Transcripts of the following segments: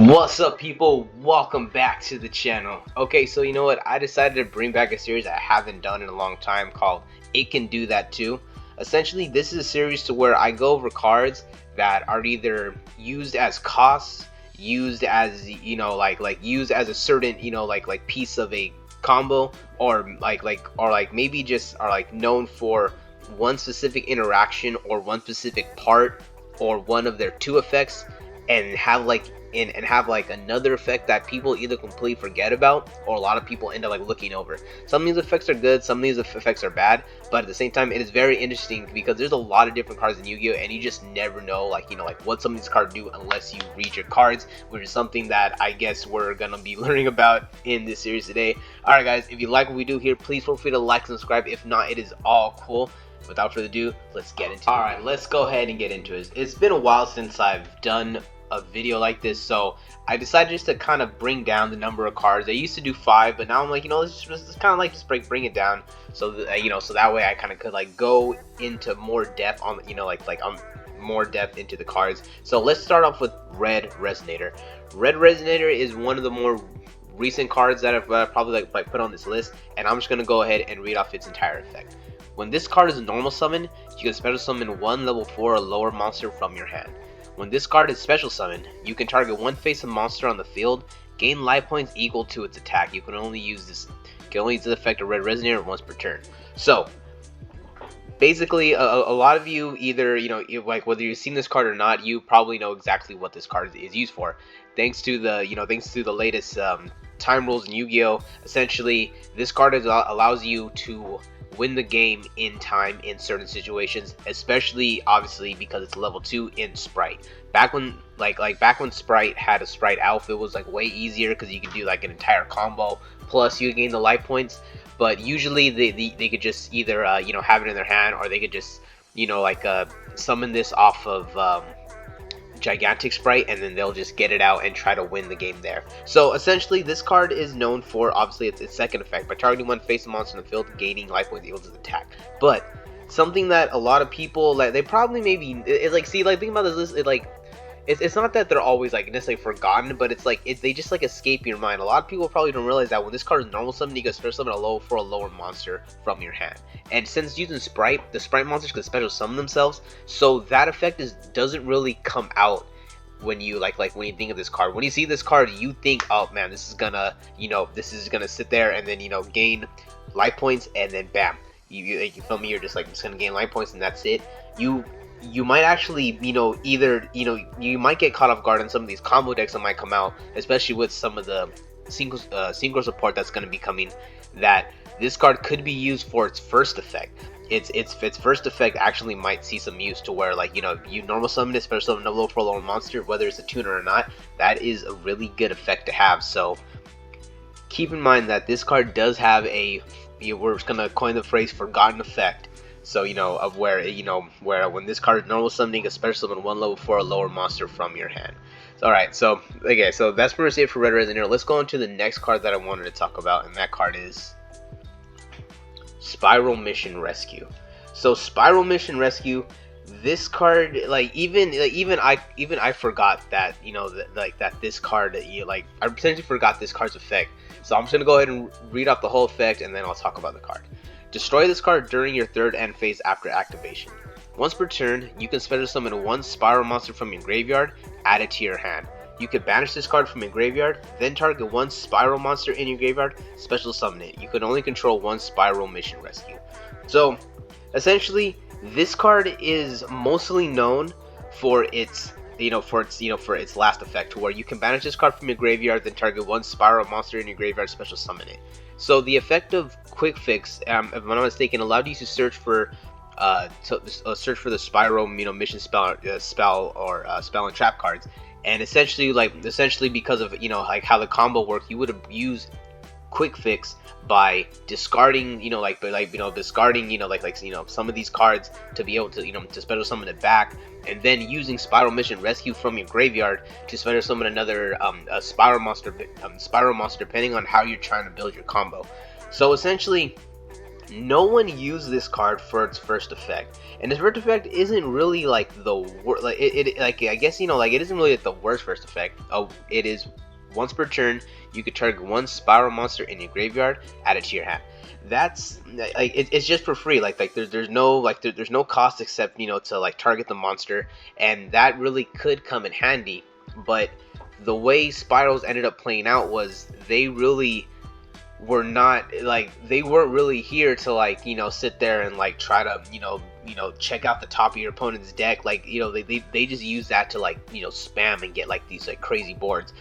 What's up, people? Welcome back to the channel. Okay, so you know what, I decided to bring back a series I haven't done in a long time called It Can Do That Too. Essentially, this is a series to where I go over cards that are either used as costs, used as used as a certain like piece of a combo, or maybe just are like known for one specific interaction or one specific part or one of their two effects, and have like another effect that people either completely forget about or a lot of people end up like looking over. Some of these effects are good, some of these effects are bad, but at the same time it is very interesting because there's a lot of different cards in Yu-Gi-Oh, and you just never know like what some of these cards do unless you read your cards, which is something that I guess we're gonna be learning about in this series today. Alright guys, if you like what we do here, please feel free to like and subscribe. If not, it is all cool. Without further ado, let's get into it. Alright, let's go ahead and get into it. It's been a while since I've done a video like this, so I decided just to kind of bring down the number of cards. I used to do 5, but now I'm like, let's kind of like just bring it down, so that, so that way I kind of could like go into more depth on more depth into the cards. So let's start off with Red Resonator. Red Resonator is one of the more recent cards that I've probably like put on this list, and I'm just gonna go ahead and read off its entire effect. When this card is a normal summon, you can special summon one level 4 or lower monster from your hand. When this card is special summoned, you can target one face-up monster on the field, gain life points equal to its attack. You can only use this effect of Red Resonator once per turn. So basically, a lot of you either like whether you've seen this card or not, you probably know exactly what this card is used for. Thanks to the latest time rules in Yu-Gi-Oh, essentially this card allows you to win the game in time in certain situations, especially obviously because it's level 2 in Sprite. Back when back when Sprite had a Sprite Alpha, it was like way easier because you could do like an entire combo, plus you gain the life points. But usually they could just either have it in their hand, or they could just summon this off of Gigantic Sprite, and then they'll just get it out and try to win the game there. So essentially this card is known for obviously its second effect, by targeting one face monster in the field, gaining life points equal to the attack. But something that a lot of people they probably maybe think about this list, it's not that they're always like necessarily forgotten, but it's like they just like escape your mind. A lot of people probably don't realize that when this card is normal summon, you can special summon a lower monster from your hand. And since using Sprite, the Sprite monsters can special summon themselves, so that effect doesn't really come out when you when you think of this card. When you see this card, you think, oh man, this is gonna sit there and then gain life points, and then bam, you feel me? You're just gonna gain life points and that's it. You might actually, you might get caught off guard in some of these combo decks that might come out, especially with some of the synchro support that's going to be coming, that this card could be used for its first effect. Its first effect actually might see some use to where you normal summon it, special summon a level 4 lower monster, whether it's a tuner or not. That is a really good effect to have. So keep in mind that this card does have we're just going to coin the phrase forgotten effect. So of where when this card is normal summoning, a special summon one level 4 or lower monster from your hand. Alright, so okay, so that's pretty much it for Red Resonator. Let's go into the next card that I wanted to talk about, and that card is Spiral Mission Rescue. So Spiral Mission Rescue, this card, even I forgot that that this card I potentially forgot this card's effect. So I'm just gonna go ahead and read off the whole effect, and then I'll talk about the card. Destroy this card during your third end phase after activation. Once per turn, you can special summon one Spiral monster from your graveyard, add it to your hand. You can banish this card from your graveyard, then target one Spiral monster in your graveyard, special summon it. You can only control one Spiral Mission Rescue. So essentially, this card is mostly known for its for its last effect, where you can banish this card from your graveyard, then target one Spiral monster in your graveyard, special summon it. So the effect of Quick Fix, if I'm not mistaken, allowed you to search for the Spiral mission spell and trap cards, and essentially because of how the combo worked, you would have used Quick Fix by discarding some of these cards to be able to to special summon it back, and then using Spiral Mission Rescue from your graveyard to special summon another a Spiral monster depending on how you're trying to build your combo. So essentially no one used this card for its first effect, and its first effect isn't really like the worst. Like like I guess like it isn't really like the worst first effect. Oh, it is once per turn you could target one spiral monster in your graveyard, add it to your hand. That's like it's just for free. Like there's no there's no cost except to like target the monster, and that really could come in handy. But the way spirals ended up playing out was they really were not like they weren't really here to like sit there and like try to check out the top of your opponent's deck. Like they just use that to like spam and get like these like crazy boards.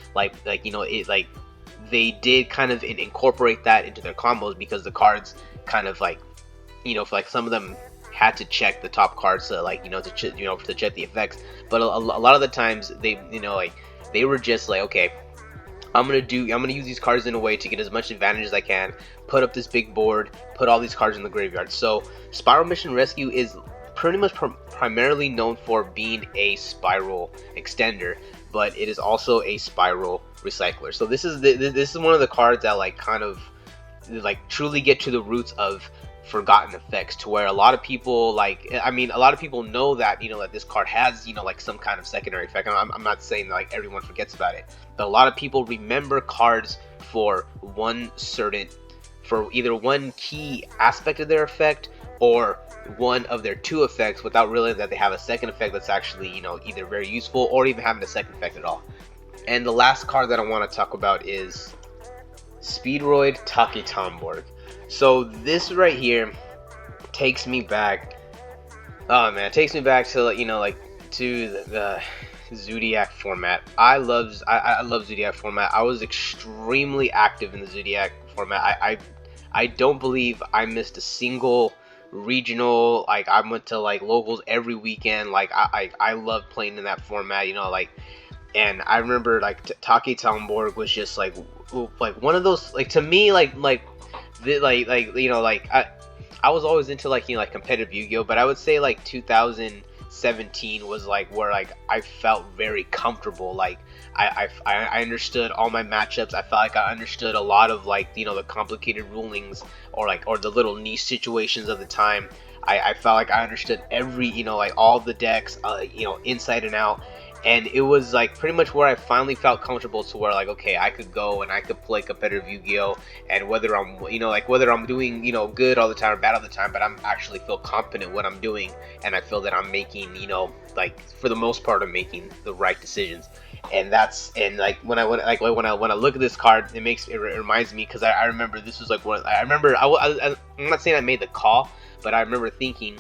They did kind of incorporate that into their combos, because the cards kind of like like some of them had to check the top cards to like to check the effects. But a lot of the times they they were just like, okay, I'm gonna use these cards in a way to get as much advantage as I can, put up this big board, put all these cards in the graveyard. So Spiral Mission Rescue is pretty much primarily known for being a spiral extender, but it is also a spiral recycler. So this is one of the cards that like kind of like truly get to the roots of forgotten effects, to where a lot of people a lot of people know that that this card has like some kind of secondary effect. I'm not saying that, like, everyone forgets about it, but a lot of people remember cards for either one key aspect of their effect or one of their two effects, without realizing that they have a second effect that's actually either very useful or even having a second effect at all. And the last card that I want to talk about is Speedroid Takitomborg. So this right here takes me back. Oh man, it takes me back to to the Zodiac format. I love Zodiac format. I was extremely active in the Zodiac format. I don't believe I missed a single regional. Like, I went to like locals every weekend. Like I love playing in that format. And I remember like Takitomborg was just like one of those, like, to me, I was always into like competitive Yu-Gi-Oh, but I would say like 2017 was like where like I felt very comfortable. Like I understood all my matchups. I felt like I understood a lot of like the complicated rulings or the little niche situations of the time. I felt like I understood every like all the decks inside and out. And it was like pretty much where I finally felt comfortable, to where like, okay, I could go and I could play competitive Yu-Gi-Oh, and whether I'm whether I'm doing good all the time or bad all the time, but I'm actually feel confident what I'm doing, and I feel that I'm making like, for the most part, I'm making the right decisions. And when I look at this card, it reminds me, because I remember this was like I'm not saying I made the call, but I remember thinking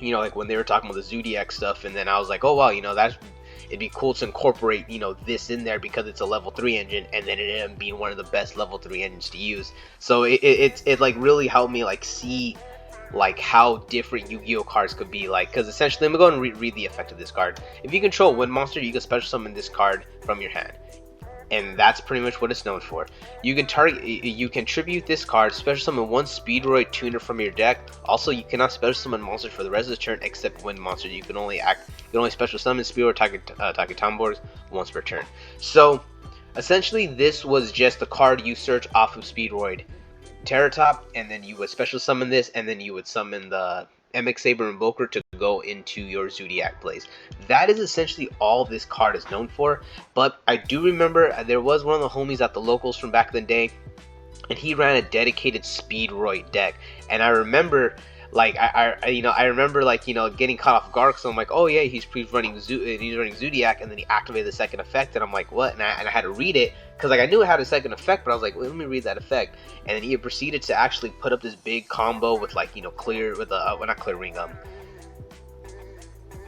like when they were talking about the Zodiac stuff, and then I was like, oh wow, it'd be cool to incorporate this in there, because it's a level 3 engine, and then it ended up being one of the best level 3 engines to use. So it like really helped me like see like how different Yu-Gi-Oh cards could be. Like, because essentially, I'm gonna go and read the effect of this card. If you control one monster, you can special summon this card from your hand, and that's pretty much what it's known for. You can tribute this card, special summon one Speedroid tuner from your deck. Also, you cannot special summon monsters for the rest of the turn except when monster. You can only special summon Speedroid Takitomborgs once per turn. So essentially, this was just the card you search off of Speedroid Terratop, and then you would special summon this, and then you would summon the MX Saber Invoker to go into your Zodiac plays. That is essentially all this card is known for. But I do remember there was one of the homies at the locals from back in the day, and he ran a dedicated Speedroid deck. And I remember like I remember like getting caught off guard, because I'm like, oh yeah, he's running Zodiac, and then he activated the second effect, and I'm like, what? And I had to read it, because like I knew it had a second effect, but I was like, well, let me read that effect. And then he proceeded to actually put up this big combo with like clear with not clear ring,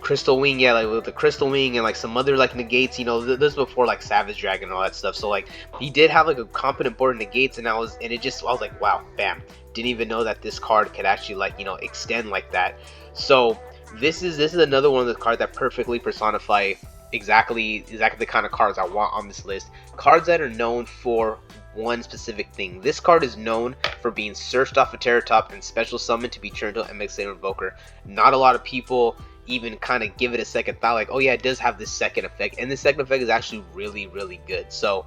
Crystal Wing, yeah, like with the Crystal Wing and like some other like negates. This was before like Savage Dragon and all that stuff. So like he did have like a competent board of negates, and I was like, wow, bam. Didn't even know that this card could actually like extend like that. So this is another one of the cards that perfectly personify exactly the kind of cards I want on this list. Cards that are known for one specific thing. This card is known for being searched off a Terratop and special summoned to be turned to an MX Saber Invoker. Not a lot of people even kind of give it a second thought, like, oh yeah, it does have this second effect, and this second effect is actually really, really good. So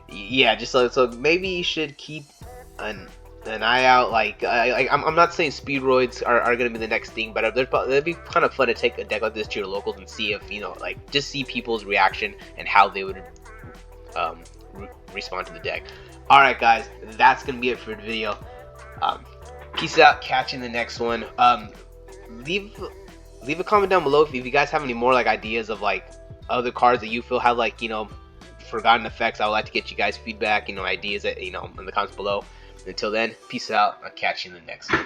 yeah, just so maybe you should keep an an eye out. Like I'm not saying speedroids are gonna be the next thing, but it'd be kind of fun to take a deck like this to your locals and see if like just see people's reaction and how they would respond to the deck. All right, guys, that's gonna be it for the video. Peace out. Catch you in the next one. Leave a comment down below if you guys have any more like ideas of like other cards that you feel have like forgotten effects. I would like to get you guys feedback, ideas that in the comments below. Until then, peace out. I'll catch you in the next one.